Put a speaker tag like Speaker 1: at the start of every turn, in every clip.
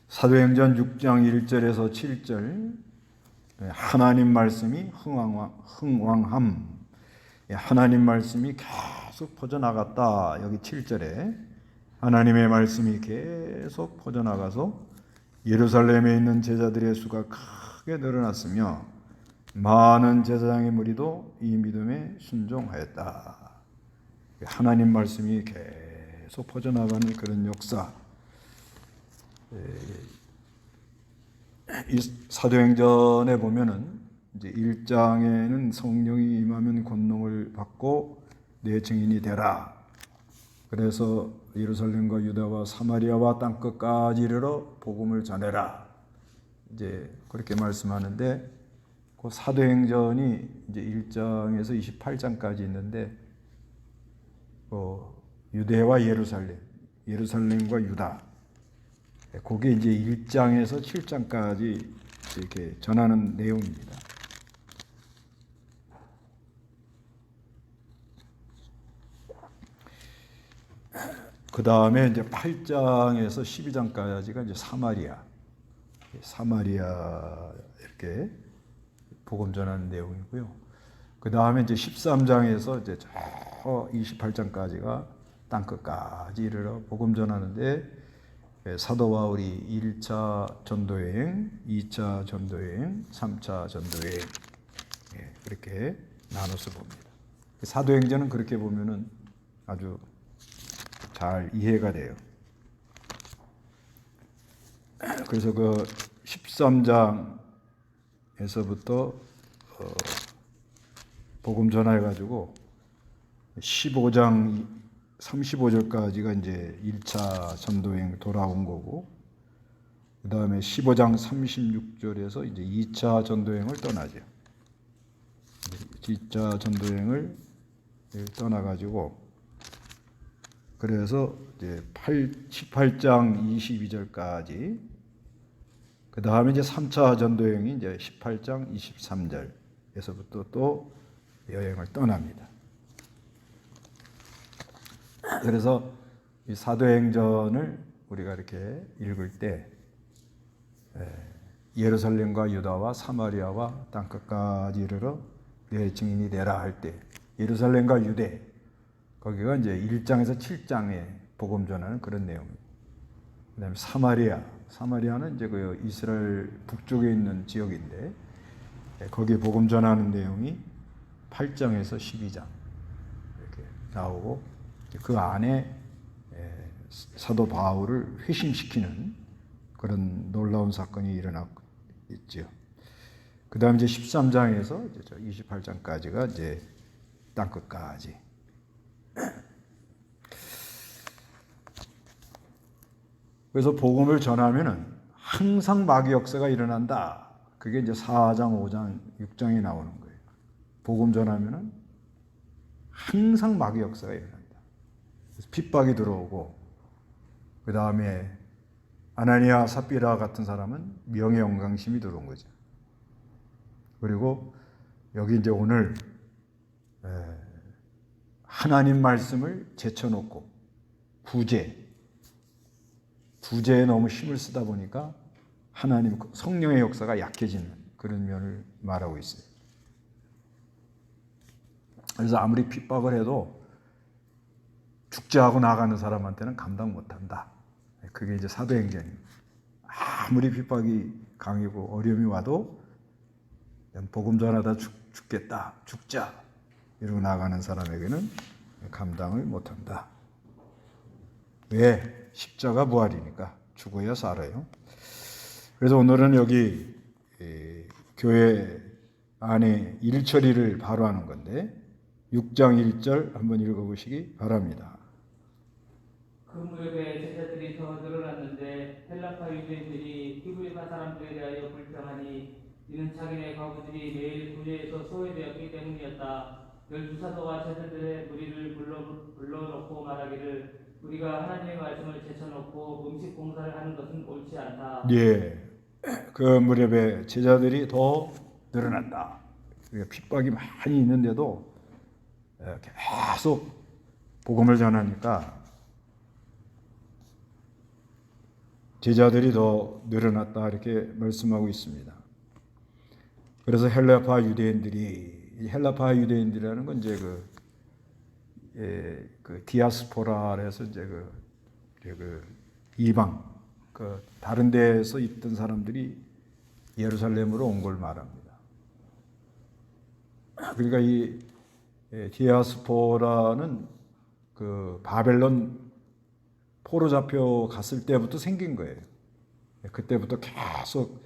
Speaker 1: 사도행전 6장 1절에서 7절 하나님 말씀이 흥왕함, 하나님 말씀이 계속 퍼져나갔다. 여기 7절에 하나님의 말씀이 계속 퍼져나가서 예루살렘에 있는 제자들의 수가 크게 늘어났으며 많은 제사장의 무리도 이 믿음에 순종하였다. 하나님 말씀이 계속 퍼져나가는 그런 역사. 이 사도행전에 보면은 이제 1장에는 성령이 임하면 권능을 받고 내 증인이 되라. 그래서 예루살렘과 유다와 사마리아와 땅 끝까지 이르러 복음을 전해라. 이제 그렇게 말씀하는데 그 사도행전이 이제 1장에서 28장까지 있는데 유대와 예루살렘과 유다. 그게 이제 1장에서 7장까지 이렇게 전하는 내용입니다. 그 다음에 이제 8장에서 12장까지가 이제 사마리아 이렇게 복음 전하는 내용이고요. 그 다음에 이제 13장에서 이제 저 28장까지가 땅 끝까지 이르러 복음 전하는데 사도 바울이 1차 전도여행, 2차 전도여행, 3차 전도여행 그렇게 나눠서 봅니다. 사도행전은 그렇게 보면은 아주 잘 이해가 돼요. 그래서 그 13장에서부터 복음 전해가지고 15장 35절까지가 이제 1차 전도여행 돌아온 거고, 그 다음에 15장 36절에서 이제 2차 전도여행을 떠나죠. 2차 전도여행을 떠나가지고, 그래서 이제 18장 22절까지, 그 다음에 이제 3차 전도여행이 이제 18장 23절에서부터 또 여행을 떠납니다. 그래서 이 사도행전을 우리가 이렇게 읽을 때 예루살렘과 유다와 사마리아와 땅끝까지 이르러 내 증인이 되라 할 때 예루살렘과 유대 거기가 이제 1장에서 7장에 복음 전하는 그런 내용입니다. 그다음에 사마리아는 이제 그 이스라엘 북쪽에 있는 지역인데 거기에 복음 전하는 내용이 8장에서 12장 이렇게 나오고 그 안에 사도 바울을 회심시키는 그런 놀라운 사건이 일어나고 있죠. 그 다음 이제 13장에서 이제 28장까지가 이제 땅끝까지. 그래서 복음을 전하면은 항상 마귀 역사가 일어난다. 그게 이제 4장, 5장, 6장에 나오는 거예요. 복음 전하면은 항상 마귀 역사가 일어난다. 그래서 핍박이 들어오고, 그 다음에 아나니아, 삽비라 같은 사람은 명예 영광심이 들어온 거죠. 그리고 여기 이제 오늘 하나님 말씀을 제쳐놓고 구제에 너무 힘을 쓰다 보니까 하나님 성령의 역사가 약해지는 그런 면을 말하고 있어요. 그래서 아무리 핍박을 해도 죽자하고 나가는 사람한테는 감당 못한다. 그게 이제 사도행전입니다. 아무리 핍박이 강하고 어려움이 와도 복음 전하다 죽자 이러고 나가는 사람에게는 감당을 못한다. 왜? 십자가 부활이니까 죽어야 살아요. 그래서 오늘은 여기 교회 안에 일처리를 바로 하는 건데 6장 1절 한번 읽어보시기 바랍니다.
Speaker 2: 그 무렵에 제자들이 더 늘어났는데 헬라파 유대인들이 히브리파 사람들에 대하여 불평하니 이는 자기네 과부들이 매일 구제에서 소외되었기 때문이었다. 12사도와 제자들의 무리를 불러놓고 말하기를 우리가 하나님의 말씀을 제쳐놓고 음식 공사를 하는 것은 옳지 않다.
Speaker 1: 예, 그 무렵에 제자들이 더 늘어난다. 핍박이 많이 있는데도 계속 복음을 전하니까 제자들이 더 늘어났다 이렇게 말씀하고 있습니다. 그래서 헬라파 유대인들이 헬라파 유대인들이라는 건 이제 그 디아스포라에서 이제 그 이방 그 다른 데에서 있던 사람들이 예루살렘으로 온 걸 말합니다. 그러니까 이 디아스포라는 그 바벨론 포로 잡혀 갔을 때부터 생긴 거예요. 그때부터 계속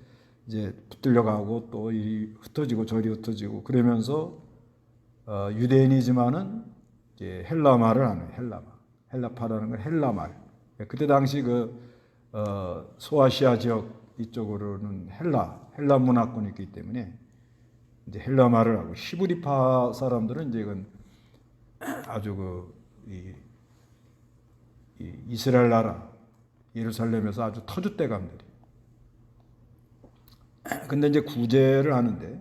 Speaker 1: 이제 붙들려가고 또 이 흩어지고 저리 흩어지고 그러면서 유대인이지만은 이제 헬라말을 하는 헬라파라는 건 헬라말. 그때 당시 소아시아 지역 이쪽으로는 헬라 문화권이 있기 때문에 이제 헬라말을 하고 히브리파 사람들은 이제 이건 아주 이 이스라엘 나라 예루살렘에서 아주 터줏대감들이. 근데 이제 구제를 하는데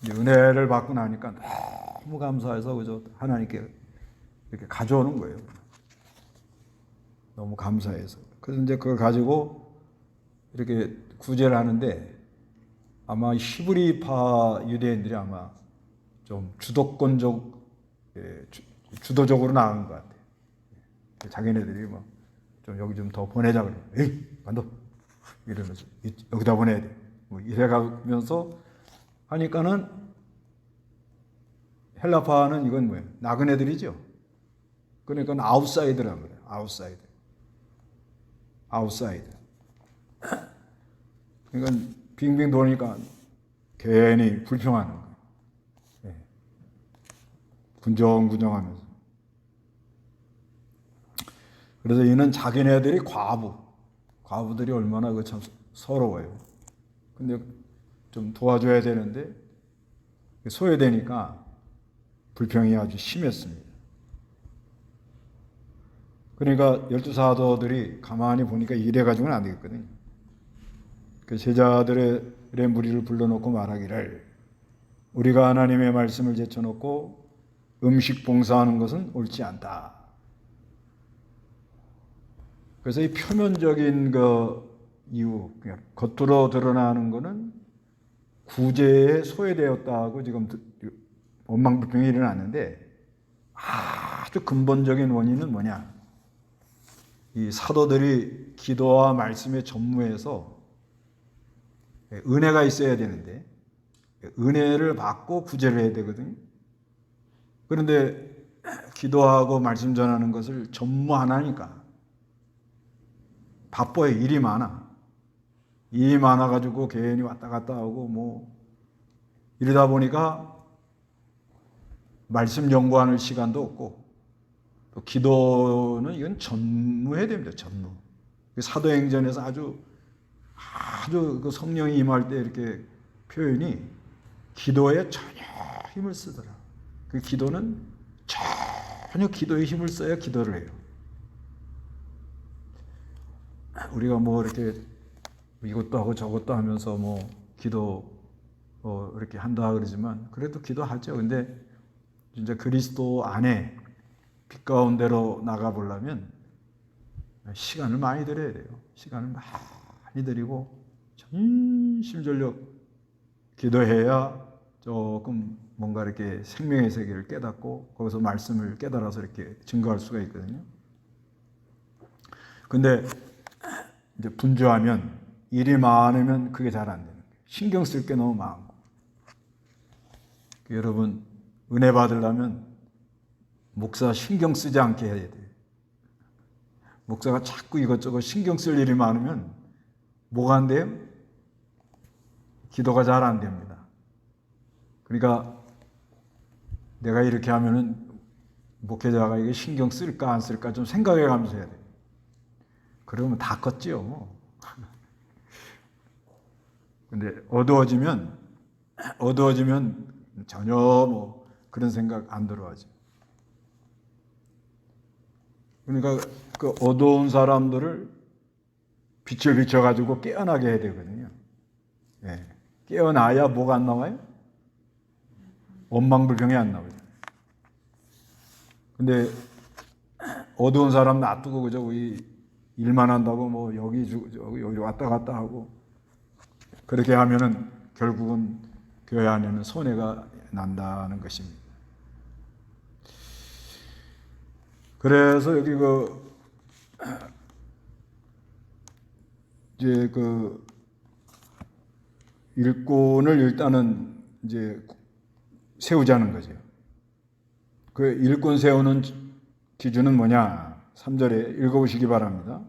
Speaker 1: 이제 은혜를 받고 나니까 너무 감사해서 그저 하나님께 이렇게 가져오는 거예요. 너무 감사해서. 그래서 이제 그걸 가지고 이렇게 구제를 하는데 아마 히브리파 유대인들이 아마 좀 주도적으로 나간 것 같아요. 자기네들이 뭐 좀 여기 좀 더 보내자 그래. 에이, 간다. 이러면서 여기다 보내야 돼. 뭐 이래가면서 하니까는 헬라파는 이건 뭐예요? 나그네들이죠. 그러니까 아웃사이드라는 거예요. 아웃사이드. 그러니까 빙빙 도니까 괜히 불평하는 거예요. 네. 군정군정하면서. 그래서 이는 자기네들이 과부들이 얼마나 그 참 서러워요. 근데 좀 도와줘야 되는데 소외되니까 불평이 아주 심했습니다. 그러니까 12사도들이 가만히 보니까 이래가지고는 안 되겠거든요. 그 제자들의 무리를 불러놓고 말하기를 우리가 하나님의 말씀을 제쳐놓고 음식 봉사하는 것은 옳지 않다. 그래서 이 표면적인 이유, 겉으로 드러나는 것은 구제에 소외되었다고 지금 원망불평이 일어났는데 아주 근본적인 원인은 뭐냐? 이 사도들이 기도와 말씀의 전무에서 은혜가 있어야 되는데 은혜를 받고 구제를 해야 되거든요. 그런데 기도하고 말씀 전하는 것을 전무 안 하니까 바빠요. 일이 많아가지고 괜히 왔다 갔다 하고 뭐 이러다 보니까 말씀 연구하는 시간도 없고 또 기도는 이건 전무해야 됩니다. 전무. 사도행전에서 아주 그 성령이 임할 때 이렇게 표현이 기도에 전혀 힘을 쓰더라. 그 기도는 전혀 기도에 힘을 써야 기도를 해요. 우리가 뭐 이렇게 이것도 하고 저것도 하면서 뭐 기도 이렇게 한다 그러지만 그래도 기도하죠. 근데 진짜 그리스도 안에 빛 가운데로 나가 보려면 시간을 많이 들여야 돼요. 시간을 많이 들이고 전심전력 기도해야 조금 뭔가 이렇게 생명의 세계를 깨닫고 거기서 말씀을 깨달아서 이렇게 증거할 수가 있거든요. 근데 이제 분주하면 일이 많으면 그게 잘 안 되는 거예요. 신경 쓸 게 너무 많고. 여러분 은혜 받으려면 목사 신경 쓰지 않게 해야 돼요. 목사가 자꾸 이것저것 신경 쓸 일이 많으면 뭐가 안 돼요? 기도가 잘 안 됩니다. 그러니까 내가 이렇게 하면은 목회자가 이게 신경 쓸까 안 쓸까 좀 생각해 가면서 해야 돼요. 그러면 다 컸지요. 뭐. 근데 어두워지면 전혀 뭐 그런 생각 안 들어하죠. 그러니까 그 어두운 사람들을 빛을 비춰가지고 깨어나게 해야 되거든요. 예. 깨어나야 뭐가 안 나와요? 원망불평이 안 나와요. 근데 어두운 사람 놔두고 그저 이 일만 한다고 뭐 여기 왔다 갔다 하고 그렇게 하면은 결국은 교회 안에는 손해가 난다는 것입니다. 그래서 여기 이제 일꾼을 일단은 이제 세우자는 거죠. 그 일꾼 세우는 기준은 뭐냐? 3절에 읽어보시기 바랍니다.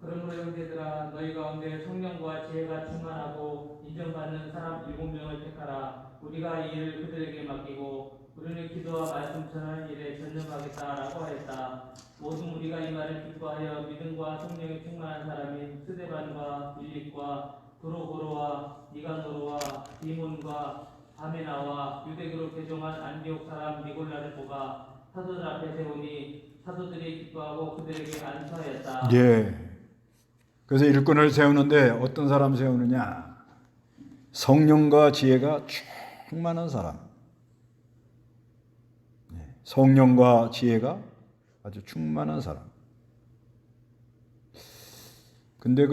Speaker 2: 그러므로 형제들아 너희 가운데 성령과 지혜가 충만하고 인정받는 사람 7명을 택하라. 우리가 이 일을 그들에게 맡기고 우리는 기도와 말씀 전하는 일에 전념하겠다라고 하였다. 모든 우리가 이 말을 기뻐하여 믿음과 성령에 충만한 사람인 스데반과 빌립과 도로고로와 니가노로와 디몬과 바메나와 유대교로 개종한 안디옥 사람 니골라를 뽑아 사도들 앞에 세우니 사도들이 기뻐하고 그들에게 안수하였다.
Speaker 1: 예. 그래서 일꾼을 세우는데 어떤 사람 세우느냐? 성령과 지혜가 충만한 사람. 성령과 지혜가 아주 충만한 사람. 근데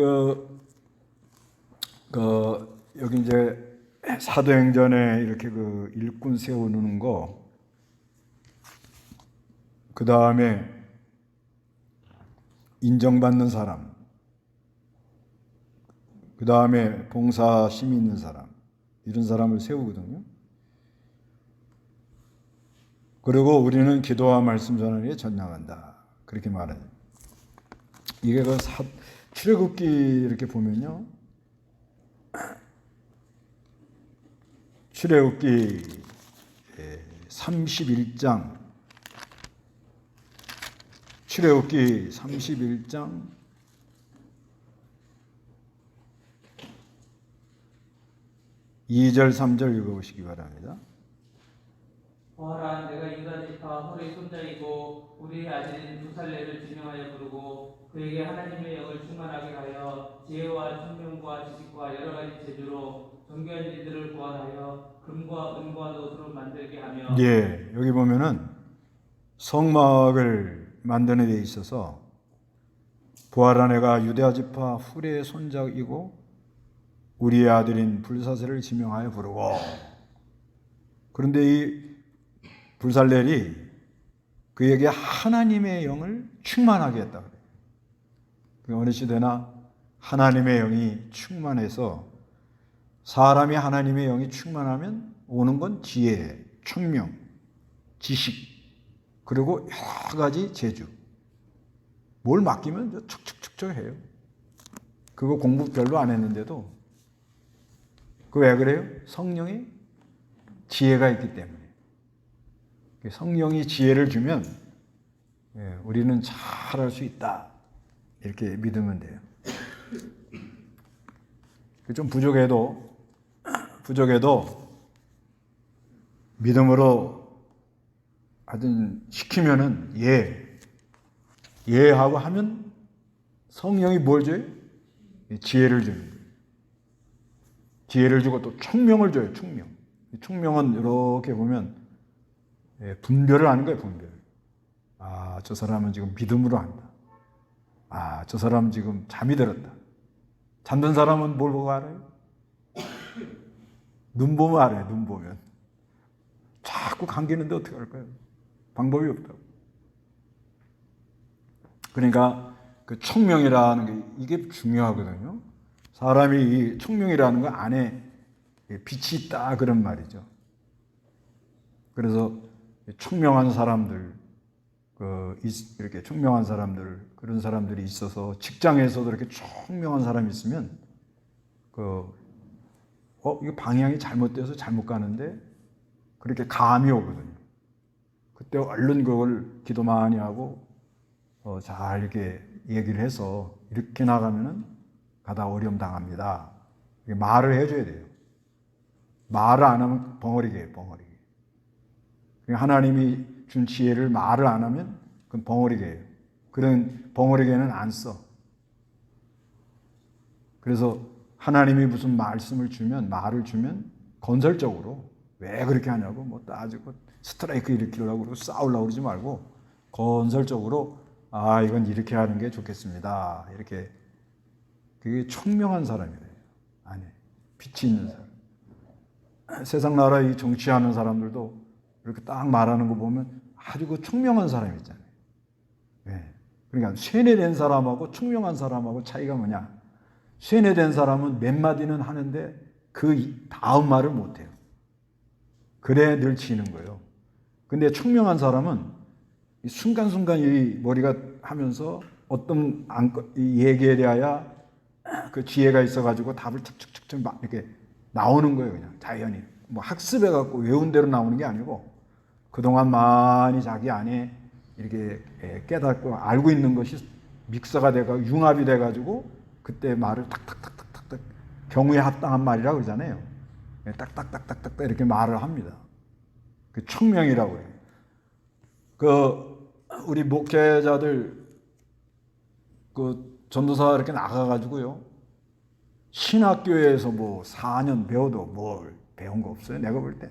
Speaker 1: 여기 이제 사도행전에 이렇게 일꾼 세우는 거, 그 다음에 인정받는 사람, 그 다음에 봉사심이 있는 사람, 이런 사람을 세우거든요. 그리고 우리는 기도와 말씀 전하는 데 전념한다. 그렇게 말해요. 이게 출애굽기 이렇게 보면요. 출애굽기 31장, 출애굽기 31장 2절 3절 읽어보시기 바랍니다.
Speaker 2: 보아라 내가 유다 지파 홀의 손자이고 우리의 아들인 부살레를 지명하여 부르고 그에게 하나님의 영을 충만하게 하여 지혜와 총명과 지식과 여러 가지 재주로 정교한 일들을 구하여 금과 은과 노수로 만들게 하며
Speaker 1: 예, 여기 보면은 성막을 만드는 데 있어서 부하라 내가 유다 지파 훌의 손자이고 우리의 아들인 불사셀을 지명하여 부르고, 그런데 이 불살렐이 그에게 하나님의 영을 충만하게 했다 그래요. 어느 시대나 하나님의 영이 충만해서, 사람이 하나님의 영이 충만하면 오는 건 지혜, 총명, 지식, 그리고 여러 가지 재주. 뭘 맡기면 척척척척 해요. 그거 공부 별로 안 했는데도. 그 왜 그래요? 성령이 지혜가 있기 때문에. 성령이 지혜를 주면 우리는 잘할 수 있다. 이렇게 믿으면 돼요. 좀 부족해도 믿음으로 하여튼 시키면은 하고 하면 성령이 뭘 줘요? 지혜를 주는 거예요. 지혜를 주고 또 총명을 줘요. 총명은 이렇게 보면 분별을 하는 거예요. 분별. 아, 저 사람은 지금 믿음으로 한다. 아, 저 사람은 지금 잠이 들었다. 잠든 사람은 뭘 보고 알아요? 눈 보면 알아요. 눈 보면. 자꾸 감기는데 어떻게 할까요? 방법이 없다고. 그러니까 그 총명이라는 게 이게 중요하거든요. 사람이 이 총명이라는 거 안에 빛이 있다 그런 말이죠. 그래서 총명한 사람들, 이렇게 총명한 사람들, 그런 사람들이 있어서 직장에서도 이렇게 총명한 사람이 있으면 이거 방향이 잘못돼서 잘못 가는데 그렇게 감이 오거든요. 그때 얼른 그걸 기도 많이 하고 잘 이렇게 얘기를 해서 이렇게 나가면은 가다 어려움 당합니다. 말을 해줘야 돼요. 말을 안 하면 벙어리게. 하나님이 준 지혜를 말을 안 하면 그건 벙어리게예요. 그런 벙어리게는 안 써. 그래서 하나님이 무슨 말을 주면 건설적으로 왜 그렇게 하냐고 따지고 스트라이크 일으키려고 그러고 싸우려고 그러지 말고 건설적으로 아, 이건 이렇게 하는 게 좋겠습니다. 이렇게 그게 총명한 사람이래요. 안에 빛이 있는 사람. 세상 나라 이 정치하는 사람들도 이렇게 딱 말하는 거 보면 아주 그 총명한 사람이 있잖아요. 네. 그러니까 쇠뇌된 사람하고 총명한 사람하고 차이가 뭐냐? 쇠뇌된 사람은 몇 마디는 하는데 그 다음 말을 못해요. 그래 늘 치는 거예요. 근데 총명한 사람은 이 순간순간 이 머리가 하면서 어떤 얘기에 대하여 그 지혜가 있어가지고 답을 툭툭툭 막 이렇게 나오는 거예요. 그냥 자연히. 뭐 학습해갖고 외운 대로 나오는 게 아니고 그동안 많이 자기 안에 이렇게 깨닫고 알고 있는 것이 믹서가 돼가지고 융합이 돼가지고 그때 말을 탁탁탁탁탁 경우에 합당한 말이라고 그러잖아요. 딱딱딱딱딱 이렇게 말을 합니다. 그 청명이라고 해요. 그 우리 목회자들 그 전도사 이렇게 나가가지고요. 신학교에서 뭐 4년 배워도 뭘 배운 거 없어요. 내가 볼 때.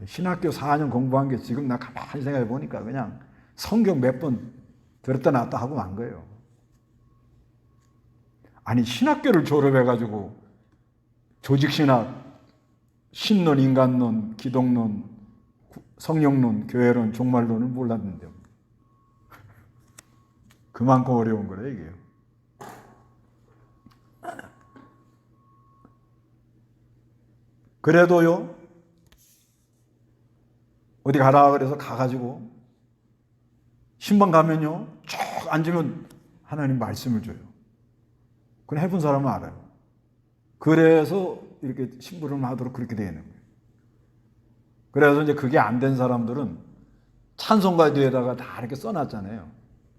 Speaker 1: 신학교 4년 공부한 게 지금 나 가만히 생각해 보니까 그냥 성경 몇 번 들었다 놨다 하고 만 거예요. 아니 신학교를 졸업해가지고 조직신학, 신론, 인간론, 기독론, 성령론, 교회론, 종말론을 몰랐는데요. 그만큼 어려운 거래요 이게. 그래도요 어디 가라 그래서 가가지고 신방 가면요 쭉 앉으면 하나님 말씀을 줘요. 그건 해본 사람은 알아요. 그래서 이렇게 심부름을 하도록 그렇게 되어 있는 거예요. 그래서 이제 그게 안 된 사람들은 찬송가 뒤에다가 다 이렇게 써놨잖아요.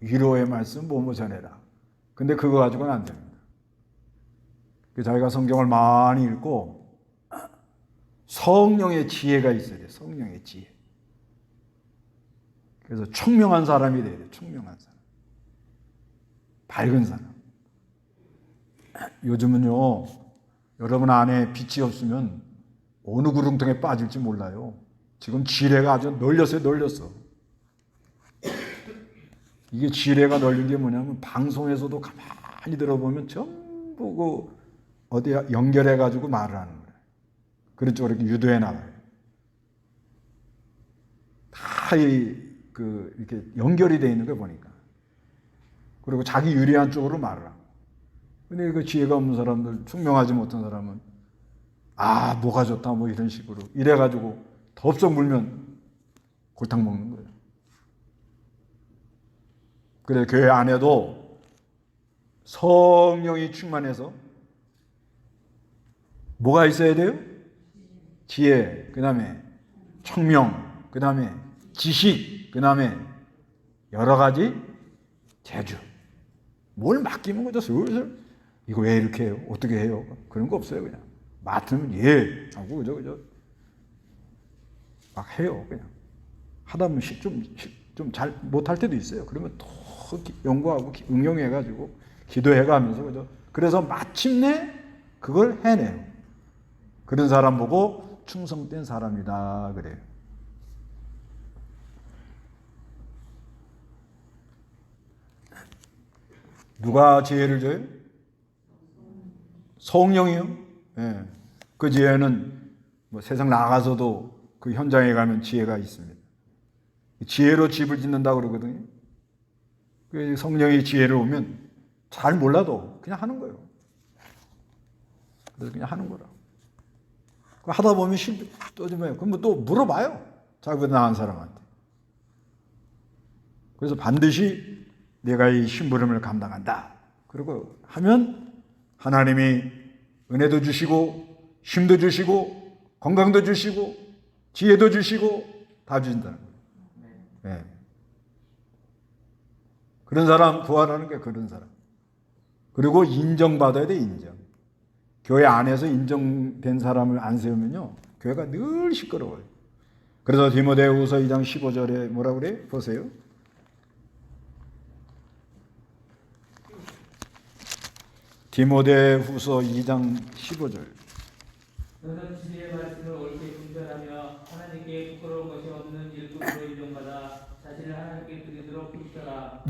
Speaker 1: 위로의 말씀 뭐뭐 전해라. 근데 그거 가지고는 안 됩니다. 자기가 성경을 많이 읽고 성령의 지혜가 있어야 돼요. 성령의 지혜. 그래서 총명한 사람이 돼야 돼요. 총명한 사람. 밝은 사람. 요즘은요, 여러분 안에 빛이 없으면 어느 구렁텅이에 빠질지 몰라요. 지금 지뢰가 아주 널렸어요, 널렸어. 이게 지뢰가 널린 게 뭐냐면 방송에서도 가만히 들어보면 전부 그 어디야 연결해가지고 말을 하는 거예요. 그렇죠, 이렇게 유도해 나가요. 다 이렇게 연결이 돼 있는 거 보니까. 그리고 자기 유리한 쪽으로 말을 하고. 근데 그 지혜가 없는 사람들, 총명하지 못한 사람은 아 뭐가 좋다 뭐 이런 식으로 이래가지고 덥석 물면 골탕 먹는 거예요. 그래 교회 안에도 성령이 충만해서 뭐가 있어야 돼요? 지혜, 그 다음에 청명, 그 다음에 지식, 그 다음에 여러 가지 재주. 뭘 맡기면 그저 슬슬 이거 왜 이렇게 해요? 어떻게 해요? 그런 거 없어요. 그냥 맡으면 예 하고 그저 막 해요. 그냥 하다 보면 좀 잘 못할 때도 있어요. 그러면 또 연구하고 응용해가지고 기도해가면서 그저 그래서 마침내 그걸 해내요. 그런 사람 보고 충성된 사람이다 그래요. 누가 지혜를 줘요? 성령이요. 예. 그 지혜는 뭐 세상 나가서도 그 현장에 가면 지혜가 있습니다. 지혜로 집을 짓는다 그러거든요. 그 성령의 지혜를 오면 잘 몰라도 그냥 하는 거예요. 그래서 그냥 하는 거라. 하다 보면 또 좀 해요. 그럼 또 물어봐요. 자기보다 나은 사람한테. 그래서 반드시 내가 이 심부름을 감당한다. 그리고 하면 하나님이 은혜도 주시고 힘도 주시고 건강도 주시고 지혜도 주시고 다 주신다는 거예요. 네. 그런 사람 구하라는 게 그런 사람. 그리고 인정받아야 돼. 인정. 교회 안에서 인정된 사람을 안 세우면요 교회가 늘 시끄러워요. 그래서 디모데후서 2장 15절에 뭐라 그래? 보세요. 디모데후서 2장 15절.
Speaker 2: 너는 진리의 말씀을 옳게 분별하며 하나님께 부끄러운 것이 없는 일꾼으로 인정받아 자신을 하나님께 드리도록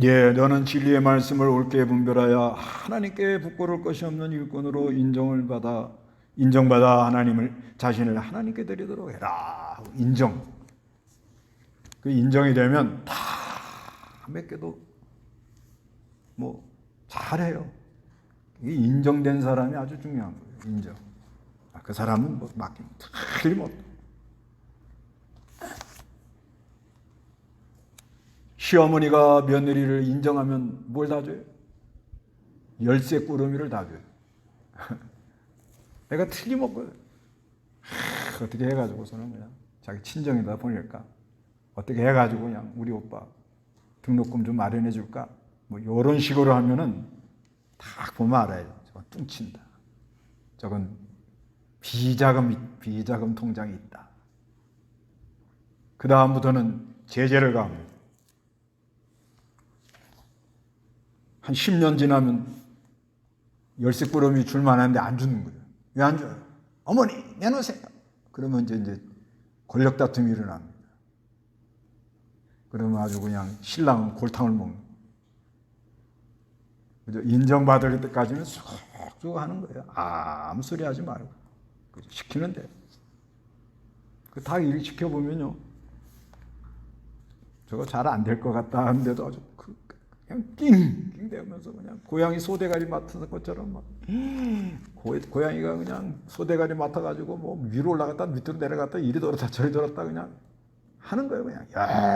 Speaker 1: 예, 너는 진리의 말씀을 옳게 분별하여 하나님께 부끄러울 것이 없는 일꾼으로 인정받아 하나님을 자신을 하나님께 드리도록 해라. 인정. 그 인정이 되면 다 몇 개도 뭐 잘해요. 이 인정된 사람이 아주 중요한 거예요. 인정. 그 사람은 뭐 맡긴 틀림없다. 시어머니가 며느리를 인정하면 뭘 다 줘요? 열쇠 꾸러미를 다 줘요. 내가 틀림없거든. 어떻게 해가지고서는 그냥 자기 친정에다 보낼까? 어떻게 해가지고 그냥 우리 오빠 등록금 좀 마련해 줄까? 뭐 이런 식으로 하면은 딱 보면 알아요. 저건 뚱친다. 저건 비자금 통장이 있다. 그 다음부터는 제재를 가합니다. 한 10년 지나면 열쇠 꾸러미 줄 만한데 안 주는 거예요. 왜 안 줘요? 어머니 내놓으세요. 그러면 이제 권력 다툼이 일어납니다. 그러면 아주 그냥 신랑은 골탕을 먹는 거죠. 인정받을 때까지는 쑥쑥 하는 거예요. 아무 소리 하지 말고 시키는 대로. 다 일 시켜보면요, 저거 잘 안 될 것 같다 하는데도 아주 그냥 낑낑 대면서 그냥 고양이 소대가리 맡은 것처럼 막 고양이가 그냥 소대가리 맡아가지고 뭐 위로 올라갔다 밑으로 내려갔다 이리 돌았다 저리 돌았다 그냥 하는 거예요. 그냥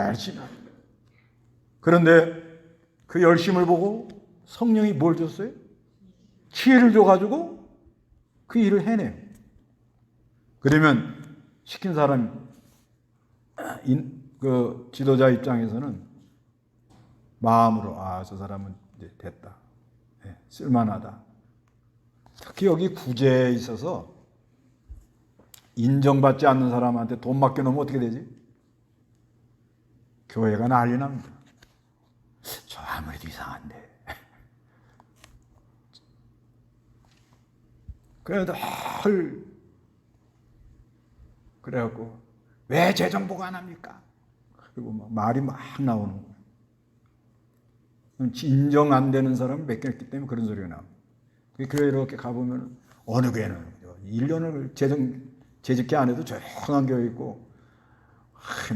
Speaker 1: 열심히 하는 거예요. 그런데 그 열심을 보고 성령이 뭘 줬어요? 지혜를 줘가지고 그 일을 해내요. 그러면 시킨 사람이 그 지도자 입장에서는 마음으로 저 사람은 이제 됐다. 쓸만하다. 특히 여기 구제에 있어서 인정받지 않는 사람한테 돈 맡겨놓으면 어떻게 되지? 교회가 난리 납니다. 저 아무래도 이상한데. 그래도 그래갖고 왜 재정보고 안 합니까? 그리고 막 말이 막 나오는 거예요. 인정 안 되는 사람은 몇 개 있기 때문에 그런 소리가 나옵니다. 교회 이렇게 가보면 어느 교회는 1년을 재직기 안 해도 조용한 교회 있고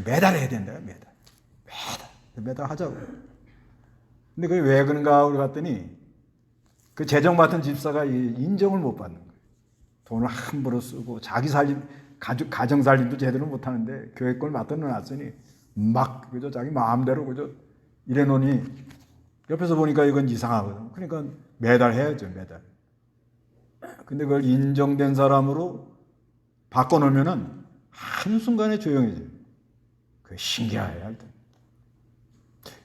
Speaker 1: 매달 해야 된다요. 매달 하자고. 근데 그게 왜 그런가 하고 갔더니 그 재정 맡은 집사가 인정을 못 받는 거예요. 돈을 함부로 쓰고 자기 살림 가정 살림도 제대로 못 하는데 교회 걸 맡아 놨으니 막 그저 자기 마음대로 그저 이래 놓으니 옆에서 보니까 이건 이상하거든. 그러니까 매달 해야죠, 매달. 근데 그걸 인정된 사람으로 바꿔놓으면은 한순간에 조용해져요. 그게 신기해요, 하여튼.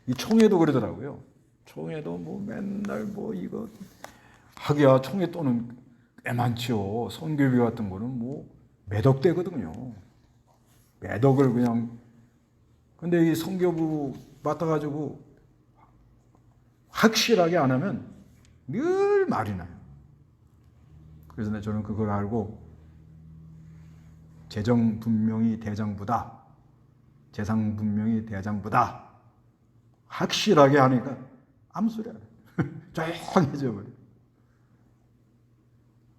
Speaker 1: 이 총회도 그러더라고요. 총회도 뭐 맨날 뭐 이거 하기야 총회 돈은 꽤 많죠. 선교비 같은 거는 뭐 몇억 되거든요. 몇억을 그냥. 근데 이 선교부 맡아가지고 확실하게 안 하면 늘 말이 나요. 그래서 저는 그걸 알고 재정 분명히 대장부다. 재상 분명히 대장부다. 확실하게 하니까 아무 소리 안 해요. 조용해져 버려요.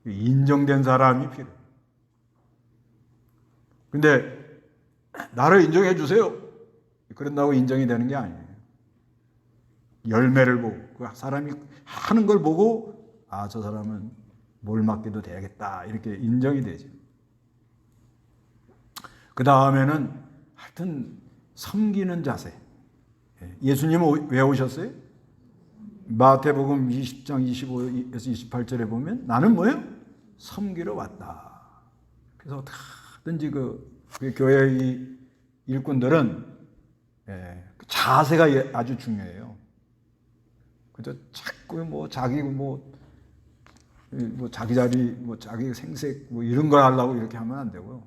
Speaker 1: 인정된 사람이 필요해요. 근데 나를 인정해 주세요. 그런다고 인정이 되는 게 아니에요. 열매를 보고 그 사람이 하는 걸 보고 저 사람은 뭘 맡겨도 되겠다 이렇게 인정이 되죠. 그 다음에는 하여튼 섬기는 자세. 예수님은 왜 오셨어요? 마태복음 20장 25에서 28절에 보면 나는 뭐예요? 섬기러 왔다. 그래서 어떻게든지 그 교회의 일꾼들은 자세가 아주 중요해요. 그저 자꾸 뭐 자기 자기 자리 자기 생색 이런 거 하려고 이렇게 하면 안 되고요.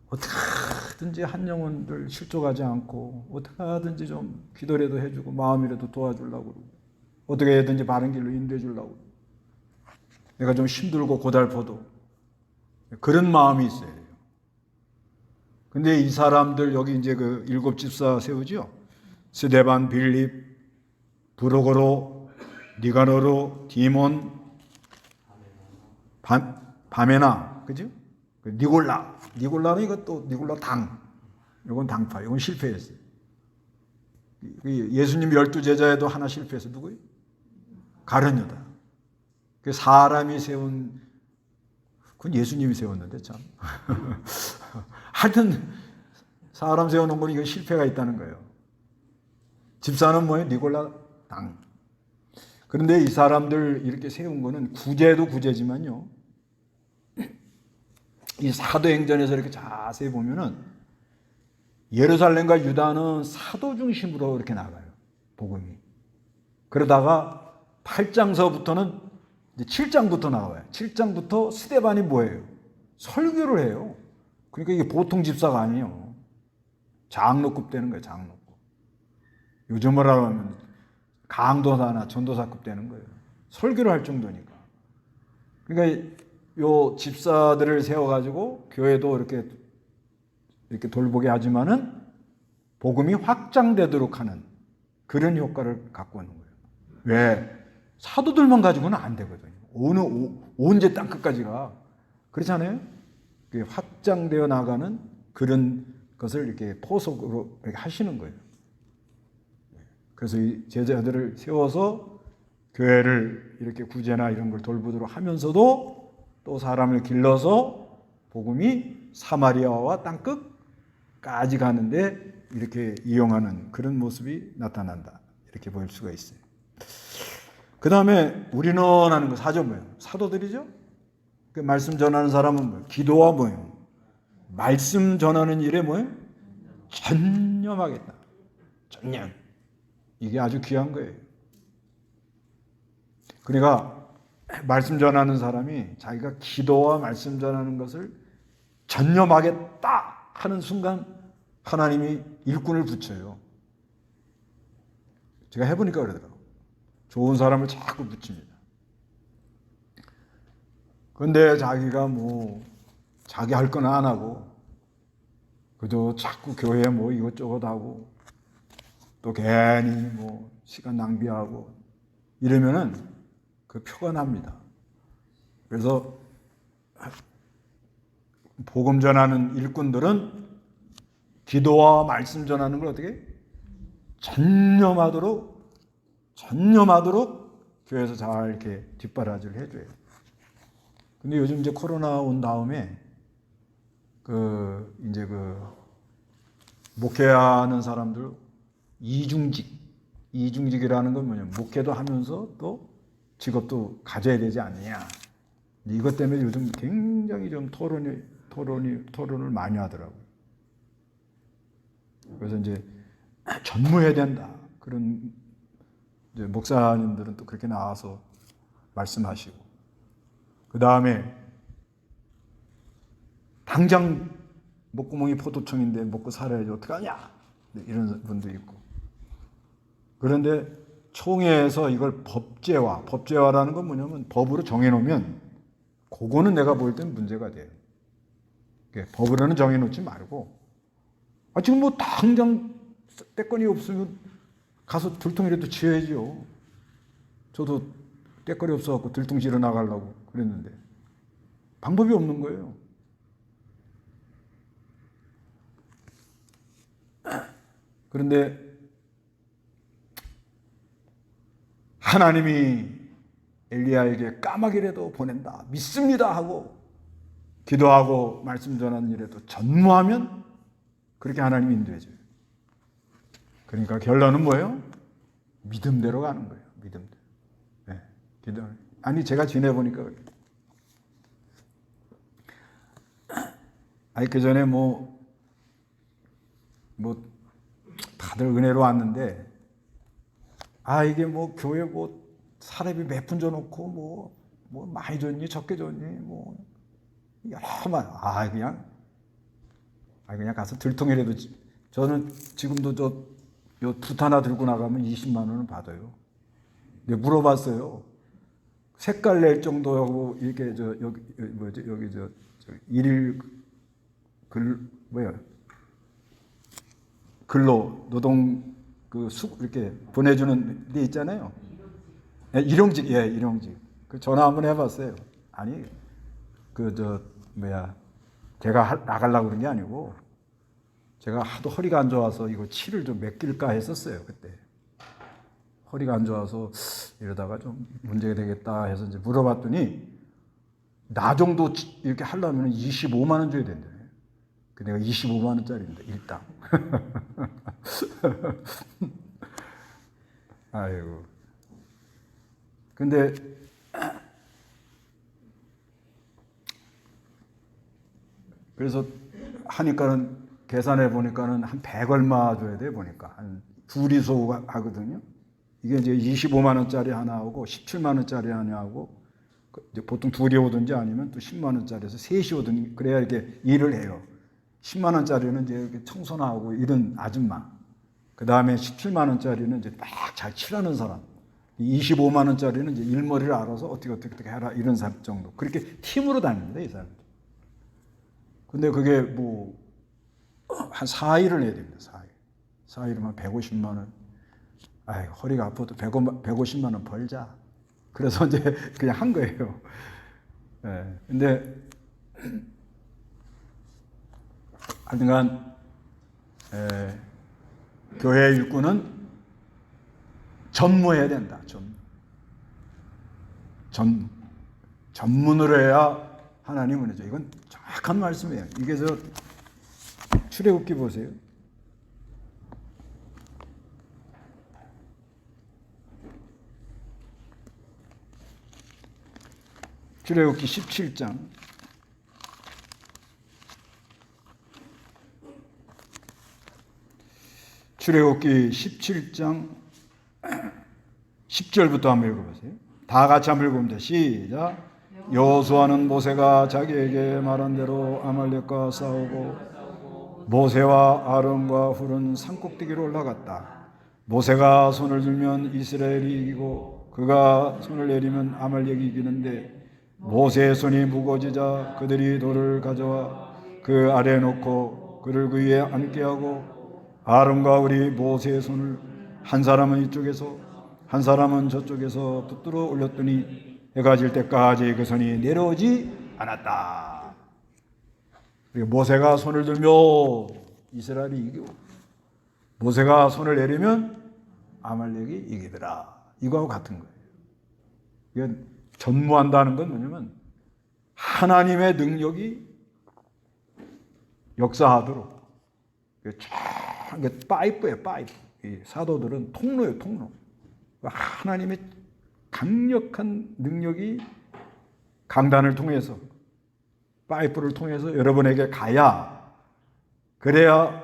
Speaker 1: 어떻게든지 한 영혼들 실족하지 않고 어떻게든지 좀 기도라도 해주고 마음이라도 도와주려고 그러고 어떻게 해든지 바른 길로 인도해 주려고 내가 좀 힘들고 고달퍼도 그런 마음이 있어야 돼요. 근데 이 사람들 여기 이제 그 7 집사 세우죠. 스데반, 빌립, 브로거로, 니가노로, 디몬, 바메나, 그죠? 니골라는 이것도 니골라 당. 이건 당파. 이건 실패했어요. 예수님 12제자에도 하나 실패했어. 누구예요? 가룟 유다. 그 사람이 세운, 그건 예수님이 세웠는데 참. 하여튼 사람 세워놓은 건 이거 실패가 있다는 거예요. 집사는 뭐예요? 니골라 당. 그런데 이 사람들 이렇게 세운 거는 구제도 구제지만요. 이 사도행전에서 이렇게 자세히 보면은 예루살렘과 유다는 사도 중심으로 이렇게 나가요. 복음이. 그러다가 8장서부터는 이제 7장부터 나와요. 7장부터 스데반이 뭐예요? 설교를 해요. 그러니까 이게 보통 집사가 아니에요. 장로급 되는 거예요. 장로급. 요즘으로 하면 강도사나 전도사급 되는 거예요. 설교를 할 정도니까. 그러니까 요 집사들을 세워가지고 교회도 이렇게 돌보게 하지만은 복음이 확장되도록 하는 그런 효과를 갖고 오는 거예요. 왜? 사도들만 가지고는 안 되거든요. 언제 땅끝까지가. 그렇잖아요? 확장되어 나가는 그런 것을 이렇게 포석으로 이렇게 하시는 거예요. 그래서 이 제자들을 세워서 교회를 이렇게 구제나 이런 걸 돌보도록 하면서도 또 사람을 길러서 복음이 사마리아와 땅끝까지 가는데 이렇게 이용하는 그런 모습이 나타난다. 이렇게 볼 수가 있어요. 그 다음에 우리는 하는 거 4절 뭐예요? 사도들이죠? 그 말씀 전하는 사람은 뭐예요? 기도와 뭐예요? 말씀 전하는 일에 뭐예요? 전념하겠다. 전념. 이게 아주 귀한 거예요. 그러니까 말씀 전하는 사람이 자기가 기도와 말씀 전하는 것을 전념하겠다 하는 순간 하나님이 일꾼을 붙여요. 제가 해보니까 그러더라고요. 좋은 사람을 자꾸 붙입니다. 그런데 자기가 자기 할 건 안 하고 그저 자꾸 교회에 이것저것 하고 또 괜히 시간 낭비하고 이러면은 그 표가 납니다. 그래서 복음 전하는 일꾼들은 기도와 말씀 전하는 걸 어떻게 전념하도록 교회에서 잘 이렇게 뒷바라지를 해줘요. 근데 요즘 이제 코로나 온 다음에 목회하는 사람들 이중직이라는 건 뭐냐면 목회도 하면서 또 직업도 가져야 되지 않느냐. 이것 때문에 요즘 굉장히 좀 토론을 많이 하더라고요. 그래서 이제 전무해야 된다. 그런 이제 목사님들은 또 그렇게 나와서 말씀하시고, 그 다음에 당장 목구멍이 포도청인데 먹고 살아야지 어떡하냐 이런 분도 있고. 그런데 총회에서 이걸 법제화라는 건 뭐냐면 법으로 정해놓으면 그거는 내가 볼 땐 문제가 돼요. 법으로는 정해놓지 말고 지금 당장 떼건이 없으면 가서 들통이라도 지어야죠. 저도 떼거리 없어갖고 들통 지러 나가려고 그랬는데 방법이 없는 거예요. 그런데 하나님이 엘리야에게 까마귀라도 보낸다, 믿습니다 하고 기도하고 말씀 전하는 일에도 전무하면 그렇게 하나님이 인도해줘요. 그러니까 결론은 뭐예요? 믿음대로 가는 거예요. 믿음대로. 네, 기도. 제가 지내보니까 그래요. 그 전에 다들 은혜로 왔는데 이게 교회 사례비 몇 푼 줘놓고 많이 줬니 적게 줬니 여러 그냥 가서 들통이라도 저는 지금도 요 붓 하나 들고 나가면 20만 원은 받아요. 근데 물어봤어요. 색깔 낼 정도하고 이렇게 여기 일일 근로 노동 이렇게 보내주는 데 있잖아요. 예, 일용직, 예, 일용직. 그 전화 한번 해봤어요. 아니, 제가 나가려고 그런 게 아니고, 제가 하도 허리가 안 좋아서 이거 치를 좀 맡길까 했었어요, 그때. 허리가 안 좋아서 이러다가 좀 문제가 되겠다 해서 이제 물어봤더니, 나 정도 이렇게 하려면 25만 원 줘야 된대. 그 내가 25만 원짜리인데, 일당. 아이고. 근데 그래서 하니까는 계산해 보니까는 한 100 얼마 줘야 돼 보니까 한 둘이서 하거든요. 이게 이제 25만 원짜리 하나 하고 17만 원짜리 하나 하고 이제 보통 둘이 오든지 아니면 또 10만 원짜리에서 셋이 오든지 그래야 이렇게 일을 해요. 10만 원짜리는 이제 이렇게 청소나 하고 이런 아줌마. 그 다음에 17만 원짜리는 이제 막 잘 칠하는 사람. 25만 원짜리는 이제 일머리를 알아서 어떻게 해라 이런 사람 정도. 그렇게 팀으로 다닙니다, 이 사람들. 근데 그게 뭐 한 4일을 해야 됩니다. 4일. 4일이면 150만 원. 아이, 허리가 아파도 150만 원 벌자. 그래서 이제 그냥 한 거예요. 예. 근데 하여튼간 교회 일꾼은 전무해야 된다. 전문으로 해야 하나님은 해줘. 이건 정확한 말씀이에요. 이게 출애굽기 보세요. 출애굽기 17장. 출애굽기 17장 10절부터 한번 읽어보세요. 다 같이 한번 읽어봅니다. 시작. 여호수아는 모세가 자기에게 말한 대로 아말렉과 싸우고 모세와 아론과 훌은 산꼭대기로 올라갔다. 모세가 손을 들면 이스라엘이 이기고 그가 손을 내리면 아말렉이 이기는데 모세의 손이 무거워지자 그들이 돌을 가져와 그 아래에 놓고 그를 그 위에 앉게 하고 아론과 훌이 모세의 손을 한 사람은 이쪽에서 한 사람은 저쪽에서 붙들어 올렸더니 해가 질 때까지 그 손이 내려오지 않았다. 모세가 손을 들며 이스라엘이 이기고 모세가 손을 내리면 아말렉이 이기더라. 이거하고 같은 거예요. 이건 전무한다는 건 뭐냐면 하나님의 능력이 역사하도록 파이프예요, 파이프. 이 사도들은 통로예요, 통로. 하나님의 강력한 능력이 강단을 통해서 파이프를 통해서 여러분에게 가야 그래야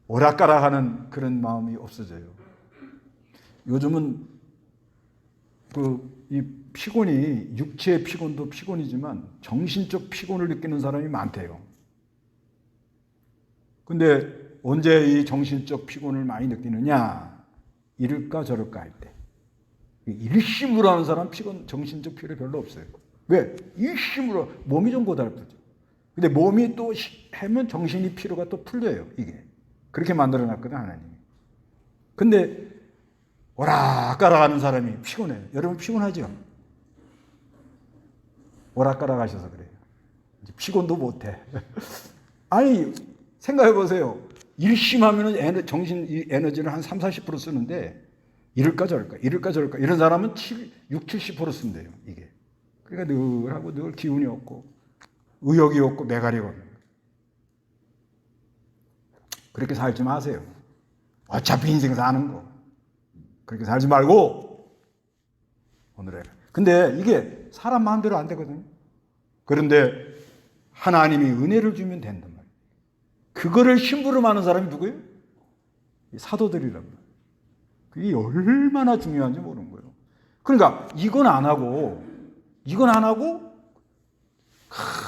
Speaker 1: 오락가락하는 그런 마음이 없어져요. 요즘은 이 피곤이 육체의 피곤도 피곤이지만 정신적 피곤을 느끼는 사람이 많대요. 근데 언제 이 정신적 피곤을 많이 느끼느냐? 이럴까 저럴까 할 때. 일심으로 하는 사람 정신적 피로 별로 없어요. 왜? 일심으로 몸이 좀 고달프죠. 근데 몸이 또 하면 정신이 피로가 또 풀려요. 이게 그렇게 만들어 놨거든 하나님이. 근데 오락가락 하는 사람이 피곤해요. 여러분 피곤하죠? 오락가락 하셔서 그래요. 이제 피곤도 못해. 아니 생각해 보세요. 일심하면 정신 에너지를 한 30-40% 쓰는데 이럴까 저럴까 이런 사람은 60-70% 쓴대요. 이게. 그러니까 늘 하고 늘 기운이 없고 의욕이 없고 매가리가 없는 거예요. 그렇게 살지 마세요. 어차피 인생 사는 거. 그렇게 살지 말고 오늘에. 근데 이게 사람 마음대로 안 되거든요. 그런데 하나님이 은혜를 주면 된단 말이에요. 그거를 심부름하는 사람이 누구예요? 사도들이란 말이에요. 그게 얼마나 중요한지 모르는 거예요. 그러니까 이건 안 하고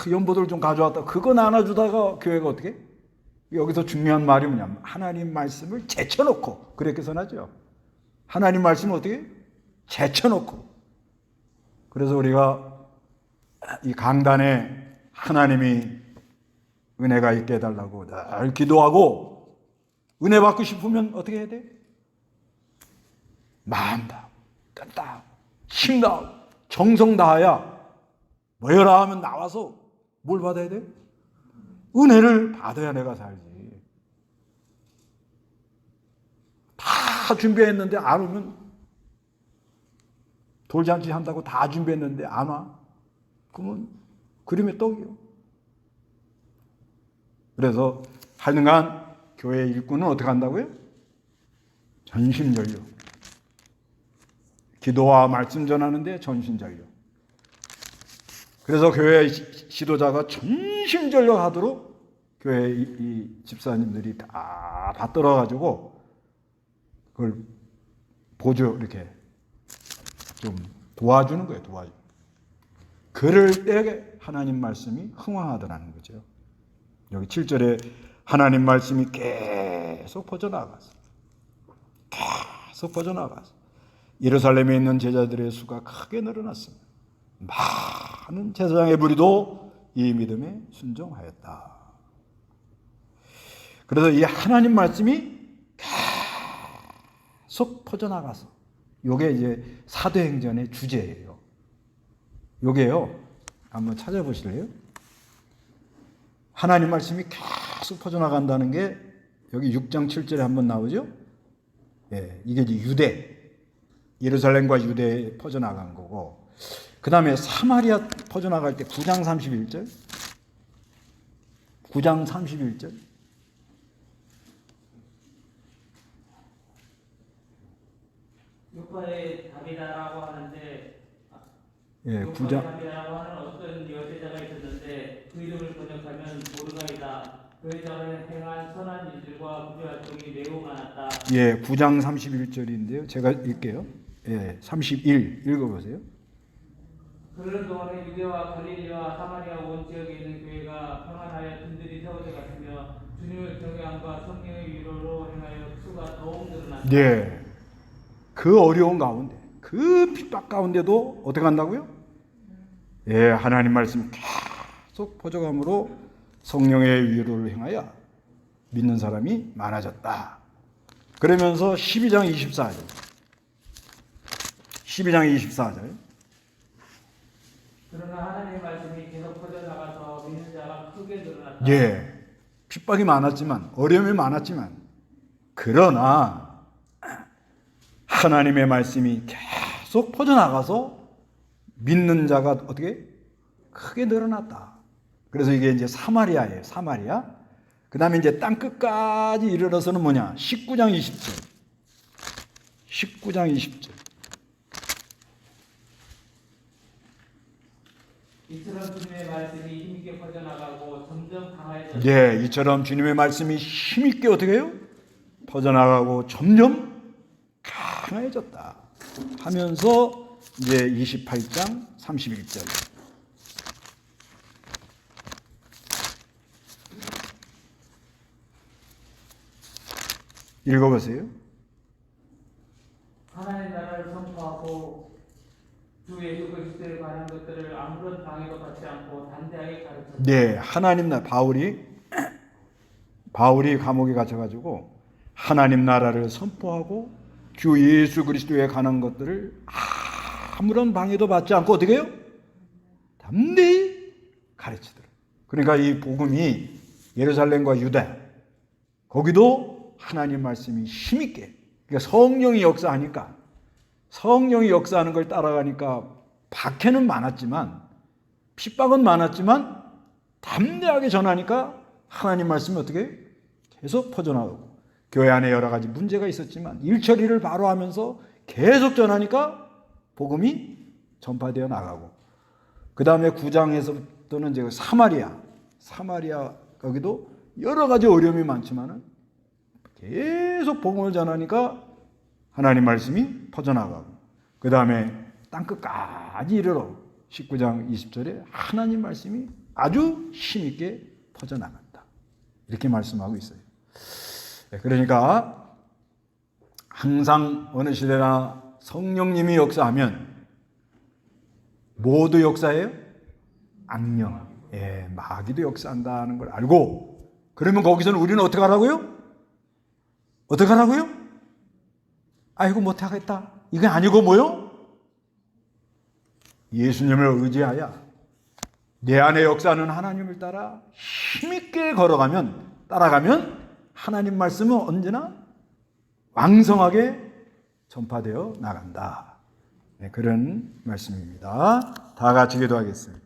Speaker 1: 연보들 좀 가져왔다. 그거 나눠주다가 교회가 어떻게? 여기서 중요한 말이 뭐냐면 하나님 말씀을 제쳐놓고 그렇게 선하죠. 하나님 말씀을 어떻게? 제쳐놓고. 그래서 우리가 이 강단에 하나님이 은혜가 있게 해달라고 늘 기도하고 은혜 받고 싶으면 어떻게 해야 돼? 마음 다, 뜻 다, 힘 다, 정성 다하야 뭐여라 하면 나와서 뭘 받아야 돼? 은혜를 받아야 내가 살지. 다 준비했는데 안 오면, 돌잔치 한다고 다 준비했는데 안 와? 그러면 그림의 떡이요. 그래서 하여간 교회 일꾼은 어떻게 한다고요? 전심전력. 기도와 말씀 전하는데 전심전력. 그래서 교회 지도자가 전심전력 하도록 교회 이 집사님들이 다 받들어가지고 그걸 보조 이렇게 좀 도와주는 거예요. 도와주. 그럴 때 하나님 말씀이 흥황하더라는 거죠. 여기 7절에 하나님 말씀이 계속 퍼져나갔어. 계속 퍼져나갔어. 예루살렘에 있는 제자들의 수가 크게 늘어났습니다. 많은 제사장의 무리도 이 믿음에 순종하였다. 그래서 이 하나님 말씀이 계속 퍼져나가서, 요게 이제 사도행전의 주제예요. 요게요, 한번 찾아보실래요? 하나님 말씀이 계속 퍼져나간다는 게 여기 6장 7절에 한번 나오죠? 예, 이게 이제 유대, 예루살렘과 유대에 퍼져나간 거고, 그 다음에 사마리아 퍼져나갈 때 9장 31절, 9장 31절,
Speaker 2: 요파의 다비다라고 하는데,
Speaker 1: 예,
Speaker 2: 요파의
Speaker 1: 9장,
Speaker 2: 다비다라고 하는 어떤 여제자가 있었는데 그 이름을 번역하면 모르가이다. 그 여자가 행한 선한 일들과 구제 활동이 매우 많았다.
Speaker 1: 예, 9장 31절인데요. 제가 읽게요. 예, 31 읽어보세요.
Speaker 2: 그러는 동안에 유대와 갈릴리와 사마리아 온 지역에 있는 교회가 평안하여 든든히 세워져 갔으며 주님의 경외함과 성령의 위로로 행하여 수가 더욱 늘어났다.
Speaker 1: 네. 그 어려운 가운데, 그 핍박 가운데도 어떻게 한다고요? 예, 하나님 말씀 계속 퍼져감으로 성령의 위로를 행하여 믿는 사람이 많아졌다. 그러면서 12장 24절. 12장 24절.
Speaker 2: 그러나 하나님의 말씀이 계속 퍼져나가서 믿는 자가 크게 늘어났다.
Speaker 1: 예. 핍박이 많았지만, 어려움이 많았지만, 그러나 하나님의 말씀이 계속 퍼져나가서 믿는 자가 어떻게? 크게 늘어났다. 그래서 이게 이제 사마리아예요. 사마리아. 그 다음에 이제 땅 끝까지 이르러서는 뭐냐? 19장 20절. 19장 20절.
Speaker 2: 이처럼 주님의 말씀이 힘있게 퍼져나가고 점점 강해졌다.
Speaker 1: 예, 이처럼 주님의 말씀이 힘있게 어떻게 해요? 퍼져나가고 점점 강해졌다. 하면서 이제 28장 31절. 읽어보세요.
Speaker 2: 하나님 나라를 선포하고 주 예수 그리스도에 관한 것들을 아무런 방해도 받지 않고 담대하게 가르쳤다.
Speaker 1: 네, 하나님 나라 바울이 감옥에 갇혀가지고 하나님 나라를 선포하고 주 예수 그리스도에 관한 것들을 아무런 방해도 받지 않고 어떻게 해요? 담대히 가르치더라. 그러니까 이 복음이 예루살렘과 유다 거기도 하나님 말씀이 힘있게, 그러니까 성령이 역사하는 걸 따라가니까 박해는 많았지만 핍박은 많았지만 담대하게 전하니까 하나님 말씀이 어떻게 계속 퍼져나가고, 교회 안에 여러 가지 문제가 있었지만 일처리를 바로 하면서 계속 전하니까 복음이 전파되어 나가고, 그 다음에 9장에서부터는 이제 사마리아 거기도 여러 가지 어려움이 많지만은 계속 복음을 전하니까 하나님 말씀이 퍼져나가고, 그 다음에 땅끝까지 이르러 19장 20절에 하나님 말씀이 아주 힘있게 퍼져나간다. 이렇게 말씀하고 있어요. 그러니까 항상 어느 시대나 성령님이 역사하면 모두 역사해요? 악령, 마귀도 역사한다는 걸 알고, 그러면 거기서는 우리는 어떻게 하라고요? 어떡하라고요? 아이고 못하겠다. 이게 아니고 뭐요? 예수님을 의지하여 내 안에 역사하는 하나님을 따라 힘있게 따라가면 하나님 말씀은 언제나 왕성하게 전파되어 나간다. 네, 그런 말씀입니다. 다 같이 기도하겠습니다.